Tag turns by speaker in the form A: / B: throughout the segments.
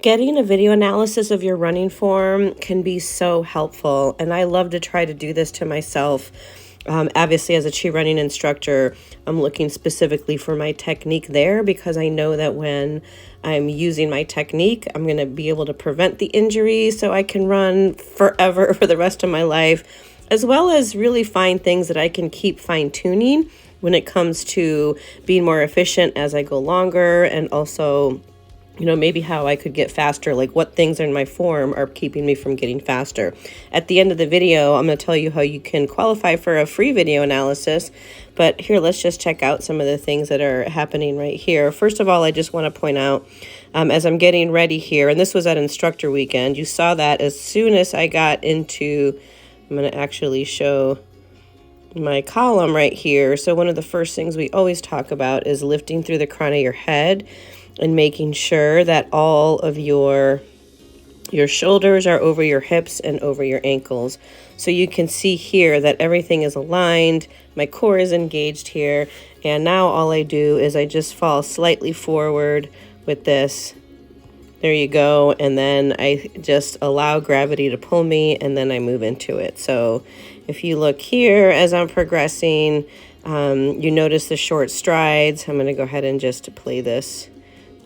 A: Getting a video analysis of your running form can be so helpful, and I love to try to do this to myself. Obviously, as a chi running instructor, I'm looking specifically for my technique there because I know that when I'm using my technique, I'm going to be able to prevent the injury so I can run forever for the rest of my life, as well as really find things that I can keep fine-tuning when it comes to being more efficient as I go longer, and also maybe how I could get faster, like what things in my form are keeping me from getting faster. At the end of the video, I'm going to tell you how you can qualify for a free video analysis. But here, let's just check out some of the things that are happening right here. First of all, I just want to point out, as I'm getting ready here, and this was at instructor weekend, you saw that as soon as I got into, I'm going to actually show my column right here. So one of the first things we always talk about is lifting through the crown of your head and making sure that all of your shoulders are over your hips and over your ankles. So you can see here that everything is aligned, my core is engaged here, and now all I do is I just fall slightly forward with this. There you go, and then I just allow gravity to pull me, and then I move into it. So if you look here as I'm progressing, you notice the short strides. I'm going to go ahead and just play this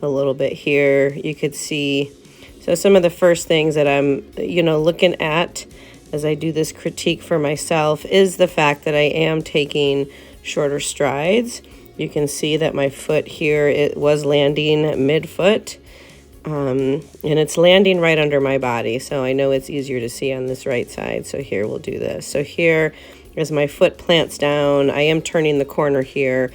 A: a little bit here. You could see, so some of the first things that I'm, looking at as I do this critique for myself is the fact that I am taking shorter strides. You can see that my foot here, it was landing mid-foot, and it's landing right under my body. So I know it's easier to see on this right side. So here we'll do this. So here, as my foot plants down, I am turning the corner here,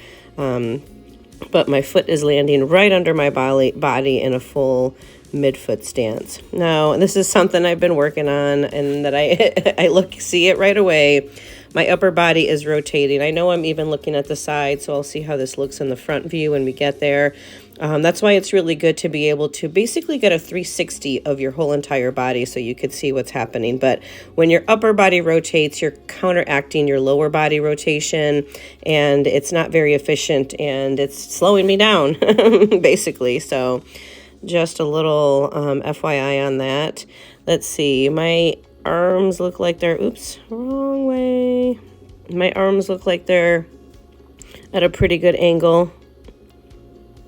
A: but my foot is landing right under my body in a full midfoot stance. Now, this is something I've been working on, and that I see it right away. My upper body is rotating. I know I'm even looking at the side, so I'll see how this looks in the front view when we get there. That's why it's really good to be able to basically get a 360 of your whole entire body so you could see what's happening. But when your upper body rotates, you're counteracting your lower body rotation, and it's not very efficient, and it's slowing me down, basically. So just a little FYI on that. Let's see. My arms look like they're, oops, wrong way. My arms look like they're at a pretty good angle.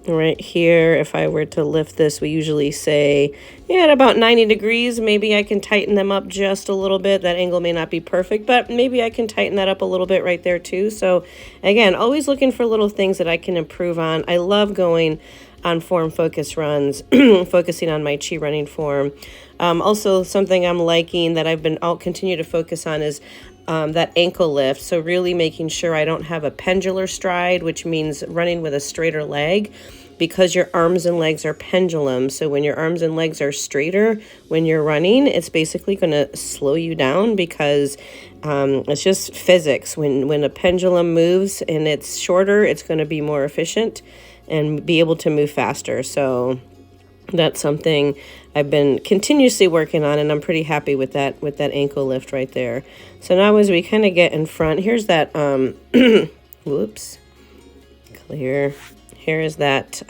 A: Right here, if I were to lift this, we usually say, at about 90 degrees, maybe I can tighten them up just a little bit. That angle may not be perfect, but maybe I can tighten that up a little bit right there too. So again, always looking for little things that I can improve on. I love going on form focus runs, focusing on my chi running form. Also, something I'm liking that I'll continue to focus on is that ankle lift. So really making sure I don't have a pendular stride, which means running with a straighter leg, because your arms and legs are pendulum. So when your arms and legs are straighter when you're running, it's basically going to slow you down, because it's just physics. When a pendulum moves and it's shorter, it's going to be more efficient and be able to move faster. So that's something I've been continuously working on, and I'm pretty happy with that ankle lift right there. So now as we kind of get in front, here's that, whoops, clear. Here is that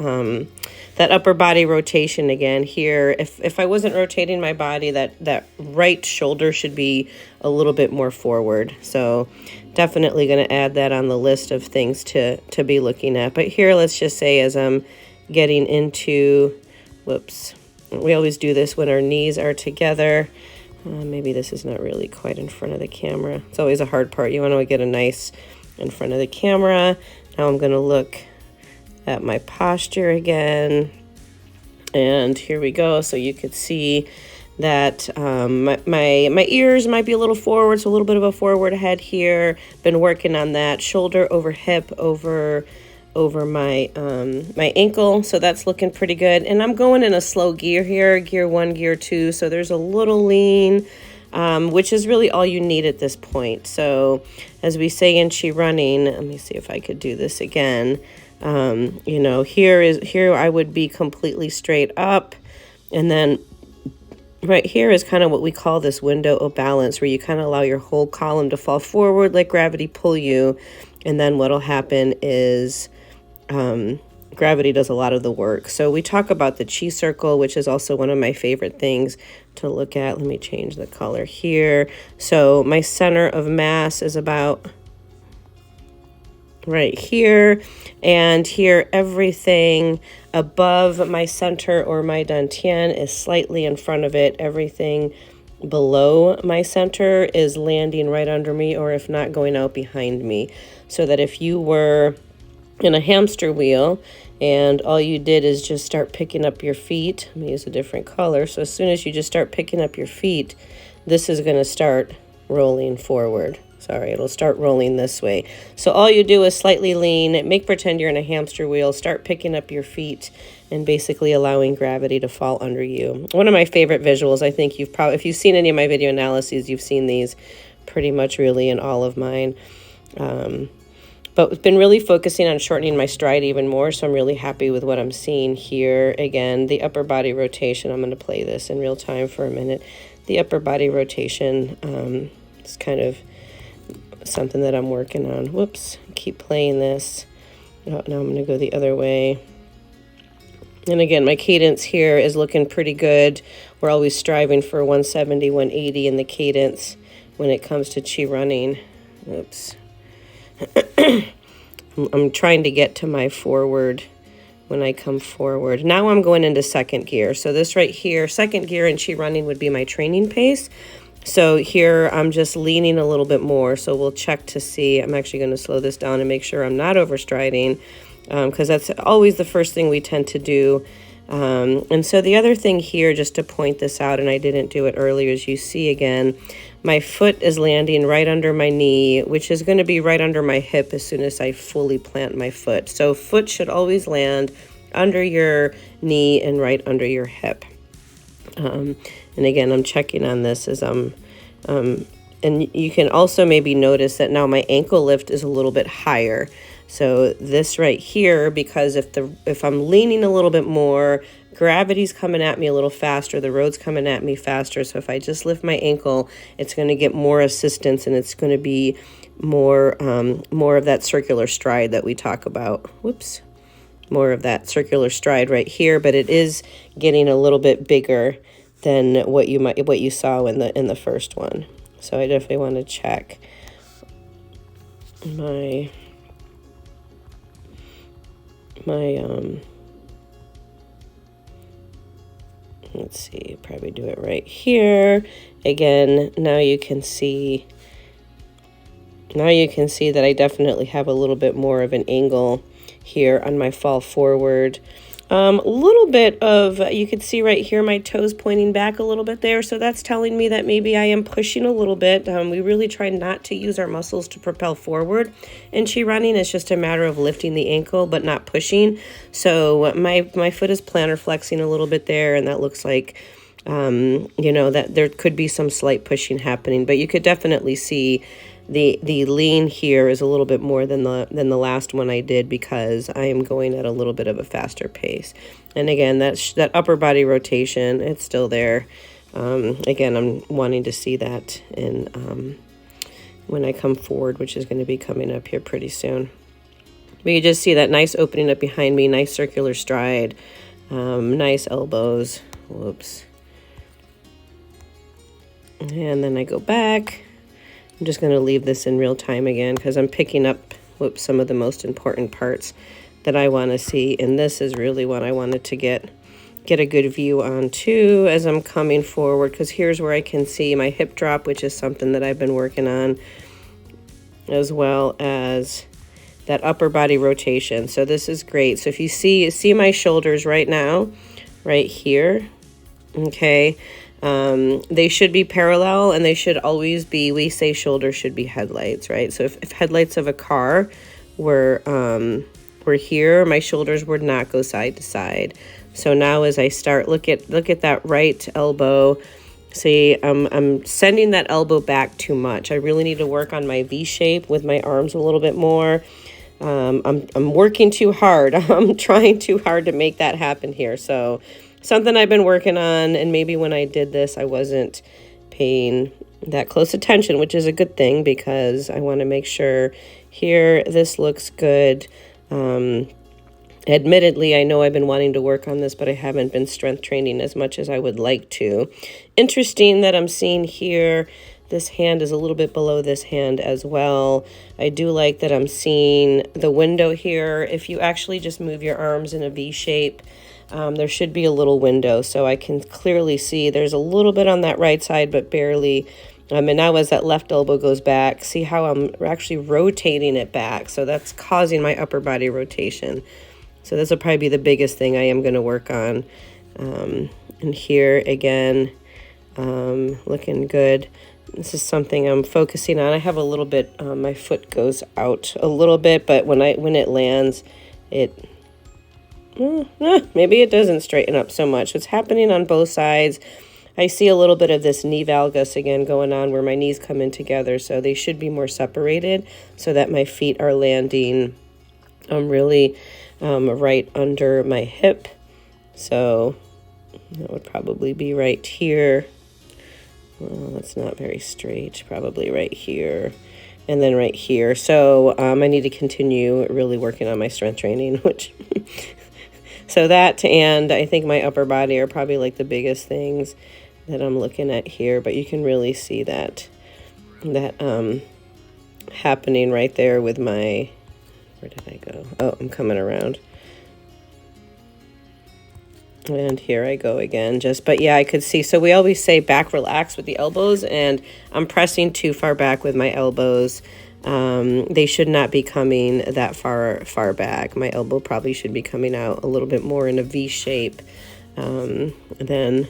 A: upper body rotation again here. If I wasn't rotating my body, that right shoulder should be a little bit more forward. So definitely going to add that on the list of things to be looking at. But here, let's just say as I'm getting into, whoops, we always do this when our knees are together. Maybe this is not really quite in front of the camera. It's always a hard part. You want to get a nice in front of the camera. Now I'm going to look at my posture again. And here we go. So you could see that my ears might be a little forward, so a little bit of a forward head here. Been working on that shoulder over hip over my my ankle, so that's looking pretty good. And I'm going in a slow gear here, gear 1, gear 2, so there's a little lean, which is really all you need at this point. So as we say in chi running, let me see if I could do this again. Here I would be completely straight up, and then right here is kind of what we call this window of balance, where you kind of allow your whole column to fall forward, let gravity pull you, and then what'll happen is gravity does a lot of the work. So we talk about the chi circle, which is also one of my favorite things to look at. Let me change the color here. So my center of mass is about right here, and here everything above my center or my dantian is slightly in front of it. Everything below my center is landing right under me, or if not, going out behind me. So that if you were in a hamster wheel and all you did is just start picking up your feet, let me use a different color. So as soon as you just start picking up your feet, this is going to start rolling forward. Sorry, it'll start rolling this way. So all you do is slightly lean, make pretend you're in a hamster wheel, start picking up your feet, and basically allowing gravity to fall under you. One of my favorite visuals, I think you've probably, if you've seen any of my video analyses, you've seen these pretty much really in all of mine. But I've been really focusing on shortening my stride even more, so I'm really happy with what I'm seeing here. Again, the upper body rotation, I'm going to play this in real time for a minute. The upper body rotation is kind of something that I'm working on. Whoops, keep playing this. Oh, now I'm going to go the other way. And again, my cadence here is looking pretty good. We're always striving for 170, 180 in the cadence when it comes to chi running. Oops. I'm trying to get to my forward when I come forward. Now I'm going into second gear. So this right here, second gear in chi running would be my training pace. So here I'm just leaning a little bit more. So we'll check to see. I'm actually going to slow this down and make sure I'm not overstriding, because that's always the first thing we tend to do. And so the other thing here, just to point this out, and I didn't do it earlier, as you see again, my foot is landing right under my knee, which is going to be right under my hip as soon as I fully plant my foot. So foot should always land under your knee and right under your hip. And again, I'm checking on this as I'm, and you can also maybe notice that now my ankle lift is a little bit higher. So this right here, because if I'm leaning a little bit more, gravity's coming at me a little faster, the road's coming at me faster. So if I just lift my ankle, it's going to get more assistance, and it's going to be more of that circular stride that we talk about. Whoops. More of that circular stride right here, but it is getting a little bit bigger than what you saw in the first one. So I definitely want to check my let's see, probably do it right here. Again, now you can see that I definitely have a little bit more of an angle here on my fall forward. A little bit of, you could see right here, my toes pointing back a little bit there. So that's telling me that maybe I am pushing a little bit. We really try not to use our muscles to propel forward in chi running. It's just a matter of lifting the ankle, but not pushing. So my foot is plantar flexing a little bit there. And that looks like, you know, that there could be some slight pushing happening, but you could definitely see the lean here is a little bit more than the last one I did, because I am going at a little bit of a faster pace. And again, that upper body rotation, it's still there. Again, I'm wanting to see that in when I come forward, which is going to be coming up here pretty soon. But you just see that nice opening up behind me, nice circular stride, nice elbows. Whoops. And then I go back. I'm just going to leave this in real time again, because I'm picking up some of the most important parts that I want to see. And this is really what I wanted to get a good view on too as I'm coming forward, because here's where I can see my hip drop, which is something that I've been working on, as well as that upper body rotation. So this is great. So if you see my shoulders right now, right here, okay, they should be parallel, and they should always be, we say shoulders should be headlights, right? So if headlights of a car were here, my shoulders would not go side to side. So now as I start, look at that right elbow. See, I'm sending that elbow back too much. I really need to work on my V shape with my arms a little bit more. I'm working too hard. I'm trying too hard to make that happen here. So something I've been working on, and maybe when I did this, I wasn't paying that close attention, which is a good thing, because I want to make sure here this looks good. Admittedly, I know I've been wanting to work on this, but I haven't been strength training as much as I would like to. Interesting that I'm seeing here, this hand is a little bit below this hand as well. I do like that I'm seeing the window here. If you actually just move your arms in a V shape, there should be a little window. So I can clearly see there's a little bit on that right side, but barely. And now as that left elbow goes back, see how I'm actually rotating it back. So that's causing my upper body rotation. So this will probably be the biggest thing I am going to work on. And here again, looking good. This is something I'm focusing on. I have a little bit, my foot goes out a little bit, but when it lands, maybe it doesn't straighten up so much. It's happening on both sides. I see a little bit of this knee valgus again going on where my knees come in together, so they should be more separated so that my feet are landing really right under my hip. So that would probably be right here. Well, that's not very straight. Probably right here. And then right here. So I need to continue really working on my strength training, which... So that, and I think my upper body are probably like the biggest things that I'm looking at here. But you can really see that happening right there with my... Where did I go? Oh, I'm coming around. And here I go again. But yeah, I could see. So we always say back relax with the elbows, and I'm pressing too far back with my elbows. They should not be coming that far back. My elbow probably should be coming out a little bit more in a V shape. Then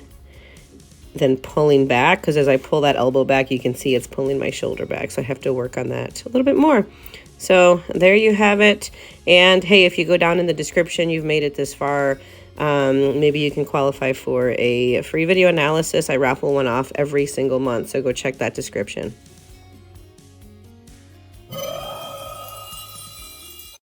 A: pulling back, because as I pull that elbow back, you can see it's pulling my shoulder back. So I have to work on that a little bit more. So there you have it. And hey, if you go down in the description, you've made it this far, maybe you can qualify for a free video analysis. I raffle one off every single month, so go check that description.